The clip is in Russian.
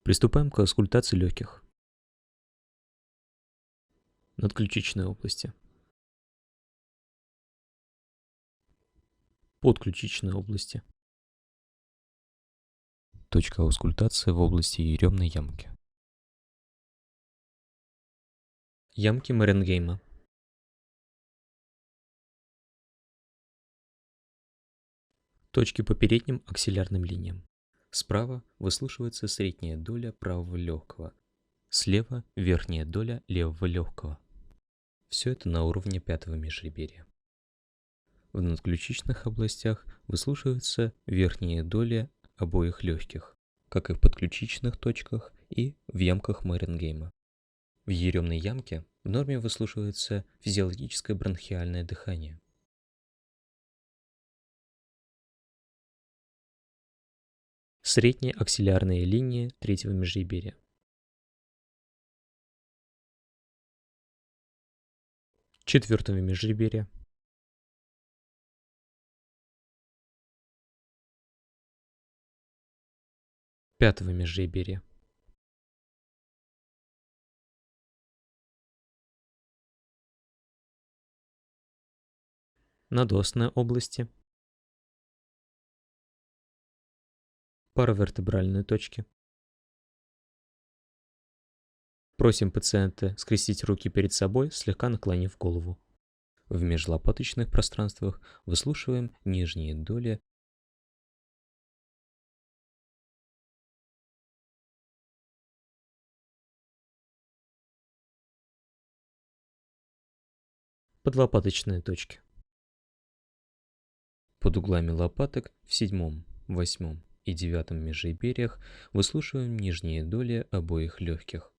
Приступаем к аускультации легких. Надключичные области. Подключичные области. Точка аускультации в области еремной ямки. Ямки Маренгейма. Точки по передним аксиллярным линиям. Справа выслушивается средняя доля правого легкого, слева верхняя доля левого легкого. Все это на уровне пятого межреберья. В надключичных областях выслушивается верхняя доля обоих легких, как и в подключичных точках и в ямках Маренгейма. В еремной ямке в норме выслушивается физиологическое бронхиальное дыхание. Средняя аксиллярная линия третьего межреберья. Четвертого межреберья. Пятого межреберья. Надостные области. Паравертебральные точки. Просим пациента скрестить руки перед собой, слегка наклонив голову. В межлопаточных пространствах выслушиваем нижние доли подлопаточные точки. Под углами лопаток в седьмом, восьмом и девятом межреберьях выслушиваем нижние доли обоих легких.